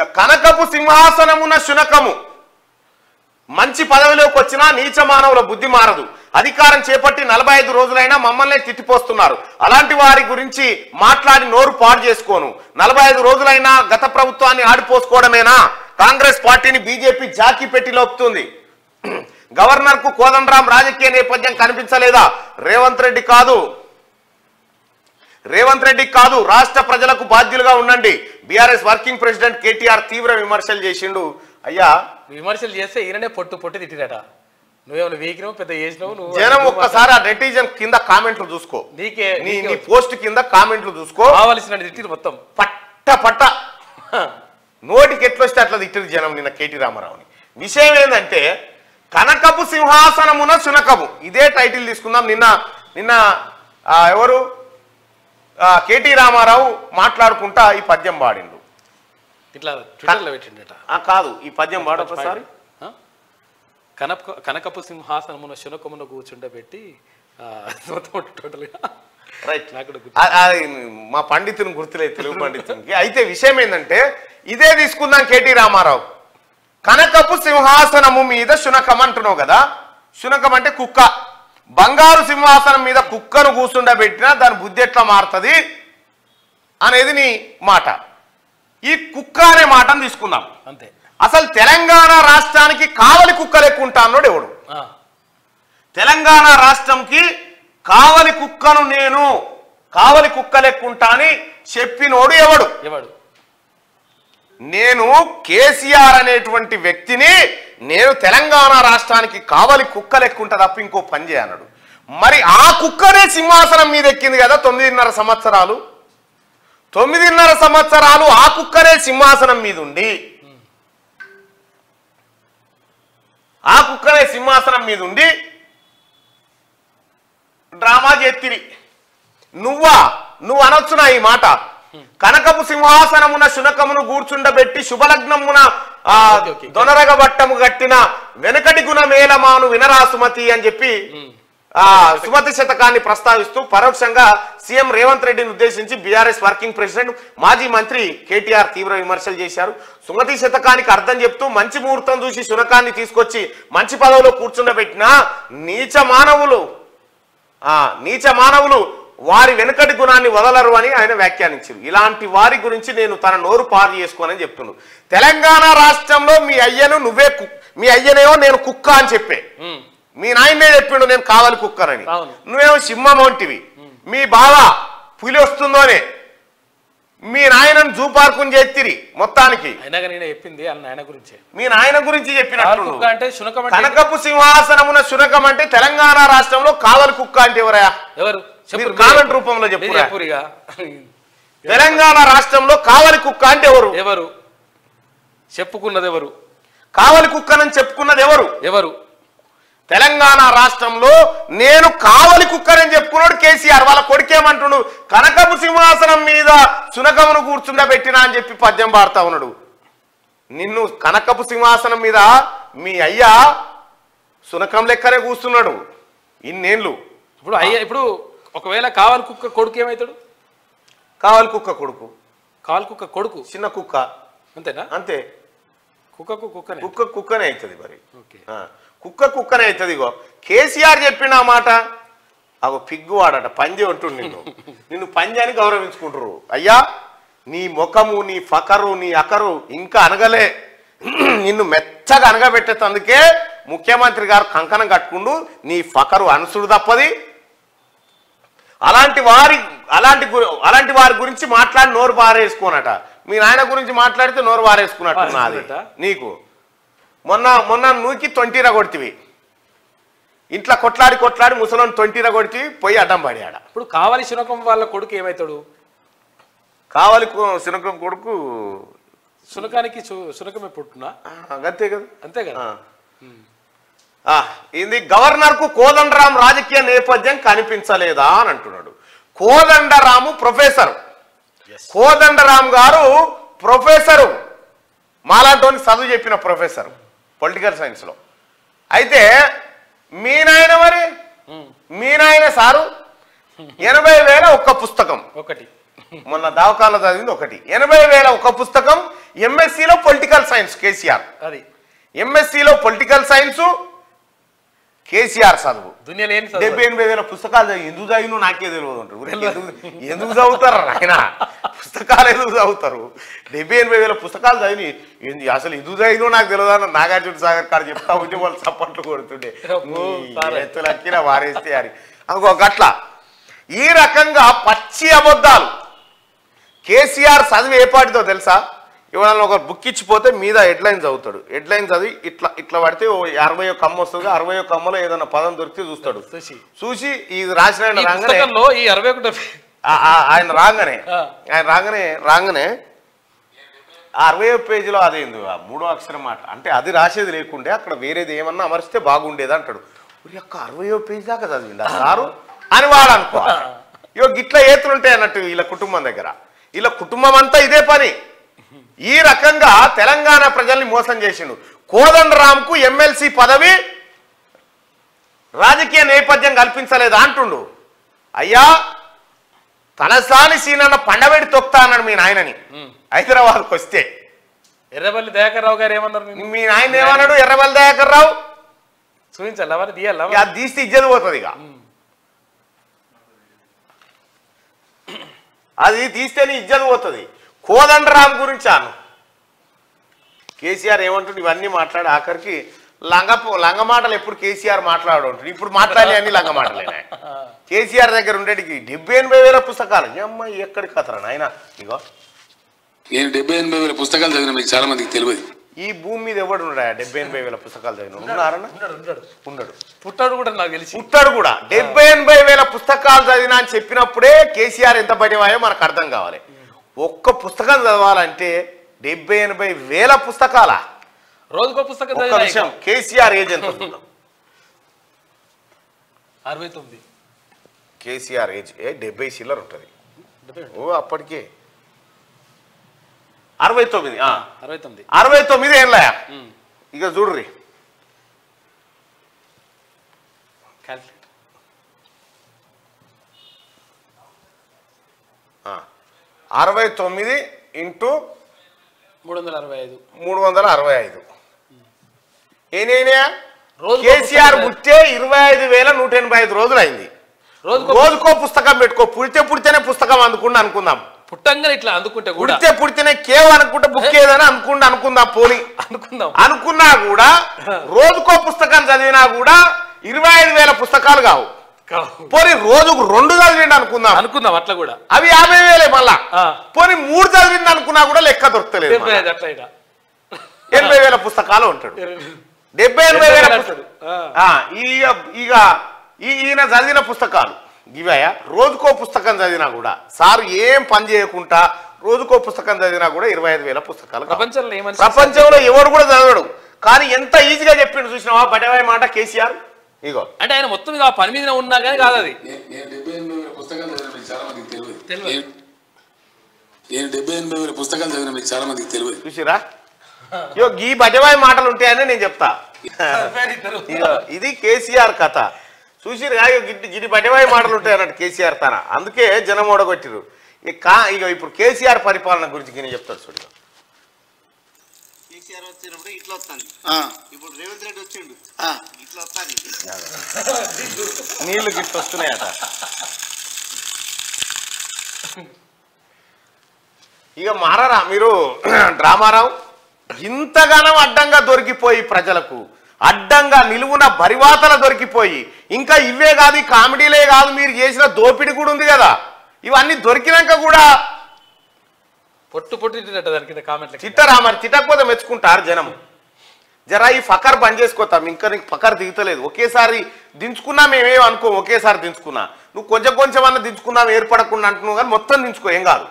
ఇక కనకపు సింహాసనమున శునకము మంచి పదవిలోకి వచ్చినా నీచ మానవుల బుద్ధి మారదు. అధికారం చేపట్టి 45 రోజులైనా మమ్మల్ని తిట్టిపోస్తున్నారు. అలాంటి వారి గురించి మాట్లాడి నోరు పాడు చేసుకోను. 45 రోజులైనా గత ప్రభుత్వాన్ని ఆడిపోసుకోవడమేనా? కాంగ్రెస్ పార్టీని బీజేపీ జాకీ పెట్టి లోపుతుంది. గవర్నర్ కు కోదండరాం రాజకీయ నేపథ్యం కనిపించలేదా? రేవంత్ రెడ్డి కాదు రాష్ట్ర ప్రజలకు బాధ్యులుగా ఉండండి. బీఆర్ఎస్ వర్కింగ్ ప్రెసిడెంట్ కేటీఆర్ తీవ్ర విమర్శలు చేసిండు. అయ్యా విమర్శలు చేస్తే ఈయననే పొట్టు తిట్టిరట. నువ్వేమైనా వీకినావు పెద్ద చేసినావు నువ్వు. జనం ఒక్కసారి ఆ నెటిజన్ కింద కామెంట్లు చూసుకో, నీ పోస్ట్ కింద కామెంట్లు చూసుకో. కావాల్సిన తిట్టిరు మొత్తం పట్ట నోటికి ఎట్లొస్తే అట్లా తిట్టిరు జనం నిన్న కేటీ రామారావుని. విషయం ఏంటంటే కనకపు సింహాసనమున శునకము ఇదే టైటిల్ తీసుకుందాం. నిన్న ఎవరు కేటీ రామారావు మాట్లాడుకుంటా ఈ పద్యం పాడిండు. ఇట్లా ట్విట్టర్లో పెట్టిండట. కాదు ఈ పద్యం పాడు ఒకసారి. కనకపు సింహాసనమున శునకమున కూర్చుండబెట్టి టోటల్గా రైట్. మా పండితుని గుర్తులేదు తెలుగు పండితునికి. అయితే విషయం ఏంటంటే ఇదే తీసుకుందాం కేటీ రామారావు. కనకపు సింహాసనము మీద శునకం అంటున్నావు కదా. శునకం అంటే కుక్క. బంగారు సింహాసనం మీద కుక్కను కూర్చుండబెట్టినా దాని బుద్ధి ఎట్లా మారుతుంది అనేది నీ మాట. ఈ కుక్క అనే మాటను తీసుకుందాం అంతే. అసలు తెలంగాణ రాష్ట్రానికి కావలి కుక్క లెక్కుంటా అన్నాడు ఎవడు? తెలంగాణ రాష్ట్రంకి కావలి కుక్కను నేను కావలి కుక్క లెక్కుంటా అని చెప్పినోడు ఎవడు? నేను కేసీఆర్ అనేటువంటి వ్యక్తిని నేను తెలంగాణ రాష్ట్రానికి కావలి కుక్క లెక్కుంటా తప్ప ఇంకో పని చేయన్నాడు. మరి ఆ కుక్కనే సింహాసనం మీద ఎక్కింది కదా 9.5 సంవత్సరాలు. 9.5 సంవత్సరాలు ఆ కుక్కనే సింహాసనం మీద ఉండి డ్రామా చేతిరి. నువ్వు అనొచ్చునా ఈ మాట? కనకపు సింహాసనమున శునకమును కూర్చుండబెట్టి శుభలగ్నమున దొనరగబట్టము గట్టిన వెనకటి గుణ మేలమాను వినరా సుమతి అని చెప్పి సుమతి శతకాన్ని ప్రస్తావిస్తూ పరోక్షంగా సీఎం రేవంత్ రెడ్డిని ఉద్దేశించి బీఆర్ఎస్ వర్కింగ్ ప్రెసిడెంట్ మాజీ మంత్రి కేటీఆర్ తీవ్ర విమర్శలు చేశారు. సుమతి శతకానికి అర్థం చెప్తూ మంచి ముహూర్తం చూసి శునకాన్ని తీసుకొచ్చి మంచి పదవిలో కూర్చుండబెట్టిన నీచ మానవులు వారి వెనుకటి గుణాన్ని వదలరు అని ఆయన వ్యాఖ్యానించారు. ఇలాంటి వారి గురించి నేను తన నోరు పారు చేసుకోనని చెప్తున్నాను. తెలంగాణ రాష్ట్రంలో మీ అయ్యనేమో నేను కుక్క అని చెప్పే, మీ నాయనే చెప్పిండు నేను కావాలి కుక్కనని. నువ్వేమో సింహం వంటివి. మీ బావ పులి వస్తుందోనే మీ నాయనను జూ పార్కుని చేతిరి మొత్తానికి. మీ నాయన గురించి చెప్పినట్టు. కనకపు సింహాసనమున శునకం అంటే తెలంగాణ రాష్ట్రంలో కావలి కుక్క అంటే ఎవరు? కామెంట్ రూపంలో చెప్పురా. తెలంగాణ రాష్ట్రంలో కావలి కుక్క అంటే ఎవరు? చెప్పుకున్నది ఎవరు? కావలి కుక్కనని చెప్పుకున్నది ఎవరు? తెలంగాణ రాష్ట్రంలో నేను కావలి కుక్కనని చెప్పుకున్నాడు కేసీఆర్. వాళ్ళ కొడుకేమంటున్నాడు? కనకపు సింహాసనం మీద శునకమును కూర్చుండబెట్టినా అని చెప్పి పద్యం పాడుతా ఉన్నాడు. నిన్ను కనకపు సింహాసనం మీద మీ అయ్యా శునకం లెక్కనే కూర్చున్నాడు ఇన్నేళ్ళు. ఇప్పుడు ఒకవేళ కావలి కుక్క కొడుకు ఏమవుతాడు? కావలి కుక్క కొడుకు చిన్న కుక్క అంతేనా? అంతే. కుక్కనే అవుతుంది. మరి కుక్కనే అవుతుంది. ఇగో కేసీఆర్ చెప్పిన ఆ మాట. అగో పిగ్గు వాడట పంజి అంటుండు. నిన్ను పంజి అని గౌరవించుకుంటారు. అయ్యా నీ ముఖము నీ ఫకరు నీ అకరు ఇంకా అనగలే. నిన్ను మెచ్చగా అనగబెట్టేందుకే ముఖ్యమంత్రి గారు కంకణం కట్టుకుంటూ నీ ఫకరు అనుసుడు తప్పది. అలాంటి వారి గురించి మాట్లాడి నోరు బారేసుకోనట. మీ నాయన గురించి మాట్లాడితే నోరు బారేసుకున్నట్టు నాది నీకు. మొన్న నూకి 20 కొడితివి. ఇంట్లో కొట్లాడి ముసలోని 20 కొడితివి, పోయి అడ్డం పడాడ. ఇప్పుడు కావలి శునకం వాళ్ళ కొడుకు ఏమవుతాడు? కావలి శునకం కొడుకు శునకానికి శునకమే పుట్టునా? అంతే కదా. అంతే కదా. ఇది గవర్నర్ కు కోదండరాం రాజకీయ నేపథ్యం కనిపించలేదా అని అంటున్నాడు. కోదండరాం గారు ప్రొఫెసరు, మాలాంటోని చదువు చెప్పిన ప్రొఫెసర్ పొలిటికల్ సైన్స్ లో. అయితే మీ నాయన సారు 80,000 ఒక్క పుస్తకం. ఒకటి మొన్న దావకాల్లో చదివింది ఒకటి. 80,000 ఒక్క పుస్తకం, ఎంఎస్సిలో పొలిటికల్ సైన్స్ కేసీఆర్, అది ఎంఎస్సిలో పొలిటికల్ సైన్స్ కేసీఆర్ చదువు. దునియాలో ఏం 70,000 పుస్తకాలు చదివి ఎందుకు చదివిను నాకే తెలియదు అంటారు. ఎందుకు చదువుతారు ఆయన పుస్తకాలు ఎందుకు చదువుతారు? 70,000 పుస్తకాలు చదివి అసలు ఎందుకు చదివినో నాకు తెలియదు అన్న నాగార్జున సాగర్ కాడ చెప్తా ఉంటే వాళ్ళు చప్పట్లు కొడుతుండే ఎత్తులక్కిన వారేస్తే అని అనుకో గట్ల. ఈ రకంగా పచ్చి అబద్ధాలు. కేసీఆర్ చదివి ఏ పాటితో తెలుసా? ఎవరైనా ఒక బుక్ ఇచ్చిపోతే మీద హెడ్లైన్ చదువుతాడు. హెడ్లైన్ చదివి ఇట్లా ఇట్లా పడితే 60 కమ్మ వస్తుంది. 60 కమ్మలో ఏదైనా పదం దొరికితే చూస్తాడు. చూసి ఇది రాసిన రాగానే ఈ 61 ఆయన రాగానే ఆ 60వ పేజీలో అదేంది 3వ అక్షరం మాట అంటే అది రాసేది లేకుండే అక్కడ వేరేది ఏమన్నా అమరిస్తే బాగుండేది అంటాడు. యొక్క 60వ పేజీ దాకా చదివింది సారు అని వాడు అనుకో. ఇగో గిట్ల ఏతులుంటాయి అన్నట్టు వీళ్ళ కుటుంబం దగ్గర. వీళ్ళ కుటుంబం అంతా ఇదే పని. ఈ రకంగా తెలంగాణ ప్రజల్ని మోసం చేసిండు. కోదండరాంకు ఎమ్మెల్సీ పదవి రాజకీయ నేపథ్యం కల్పించలేదు అంటుండు. అయ్యా తలసాని సీనన్న పండబెడి తొక్తా అన్నాడు మీ నాయనని హైదరాబాద్కి వస్తే. ఎర్రబల్లి దయాకర్ రావు గారు ఏమన్నారు? మీ నాయన ఏమన్నాడు? ఎర్రబల్లి దయాకర్ రావు చూపించాలి మరి తీయాలి. అది తీస్తే ఇజ్జత పోతుంది. ఇక అది తీస్తేనే ఇజ్జత పోతుంది. కోదండరాం గురించి అను కేసీఆర్ ఏమంటుండు? ఇవన్నీ మాట్లాడి ఆఖరికి లంగ మాటలు ఎప్పుడు కేసీఆర్ మాట్లాడు ఉంటుంది. ఇప్పుడు మాట్లాడే అన్ని లంగ మాటలేనా? కేసీఆర్ దగ్గర ఉండేటికి 70,000 పుస్తకాలు అమ్మ ఎక్కడి కథరా నాయన. ఇగో నేను 70,000 పుస్తకాలు చదివిన మీకు చాలా మందికి తెలియదు. ఈ భూమి మీద ఎవడు ఉన్నాడా 70,000 పుస్తకాలు చదివిన? ఉన్నారన్న ఉండడు. పుట్టాడు కూడా నాకు తెలిసి పుట్టాడు కూడా. 70,000 పుస్తకాలు చదివినా అని చెప్పినప్పుడే కేసీఆర్ ఎంత పడివాయో మనకు అర్థం కావాలి. ఒక్క పుస్తకం చదవాలంటే 70,000 పుస్తకాలా? రోజుకో పుస్తకం ఒక్క విషయం కేసీఆర్ ఏజ్ ఎంత? 69. కేసీఆర్ ఏజ్ 70 చిల్లర ఉంటుంది. ఓ అప్పటికే 69. 69 ఏళ్ళ. ఇక చూడ్రి 69 ఇంటూ 365 ఏనైనా కేసీఆర్ పుట్టే 25,185 రోజులు అయింది. రోజుకో పుస్తకం పెట్టుకో. పుడితేనే పుస్తకం అనుకుందాం. పుట్టంగా ఇట్లా అందుకుంటే కూడా పుడితేనే కేవ్ అనుకుంటే బుక్ ఏదని అనుకుందాం. పోనీ అనుకున్నా కూడా రోజుకో పుస్తకం చదివినా కూడా 25,000 పుస్తకాలు కావు. పోనీ రోజుకు 2 చదివిండి అనుకుందాం. అట్లా కూడా అవి 50,000 మళ్ళా. పోనీ 3 చదివింది అనుకున్నా కూడా లెక్క దొరకలేదు. 80,000 పుస్తకాలు ఉంటాడు. 70,000 ఈయన చదివిన పుస్తకాలు ఇవయా. రోజుకో పుస్తకం చదివినా కూడా సారు ఏం పని చేయకుండా రోజుకో పుస్తకం చదివినా కూడా 25,000 పుస్తకాలు. ప్రపంచంలో ఎవరు కూడా చదవడు. కానీ ఎంత ఈజీగా చెప్పిండు చూసినావా బడవాయి మాట కేసీఆర్. ఇగో అంటే ఆయన మొత్తం ఇక పని మీద ఉన్నా కానీ కాదు అది. నేను 70,000 పుస్తకాలు చదివిన మీకు చాలా మందికి తెలియదు. నేను 70,000 పుస్తకాలు చదివిన మీకు చాలా మందికి తెలియదు. చూసిరా ఇగో ఈ బడవాయి మాటలు ఉంటాయని నేను చెప్తా. ఇది కేసీఆర్ కథ. చూసిరుగా గిడి బడవాయి మాటలు ఉంటాయి అన్నట్టు కేసీఆర్ తన. అందుకే జనం ఓడగొట్టిరు. ఇక ఇప్పుడు కేసీఆర్ పరిపాలన గురించి నేను చెప్తాడు చూడు. కేసీఆర్ వచ్చినప్పుడు ఇట్లా వస్తాను. ఇప్పుడు రేవంత్ రెడ్డి వచ్చిండు ఇట్లా వస్తాను. నీళ్లు గిట్ల వస్తున్నాయట. ఇక మారారా మీరు డ్రామారావు. ఇంతగానం అడ్డంగా దొరికిపోయి ప్రజలకు అడ్డంగా నిలువున బరివాతల దొరికిపోయి ఇంకా ఇవే కాదు ఈ కామెడీలే కాదు మీరు చేసిన దోపిడి కూడా ఉంది కదా. ఇవన్నీ దొరికినాక కూడా పొట్టు తిట్టరా? మరి తిట్టకపోతే మెచ్చుకుంటారు జనం. జరా ఈ ఫకర్ బంద్ చేసుకోతాం. ఇంకా నీకు ఫకర్ దిగుతలేదు. ఒకేసారి దించుకున్నా మేమేం అనుకో. ఒకేసారి దించుకున్నా నువ్వు కొంచెం అన్న దించుకున్నాం ఏర్పడకుండా అంటున్నావు కానీ మొత్తం దించుకో ఏం కాదు.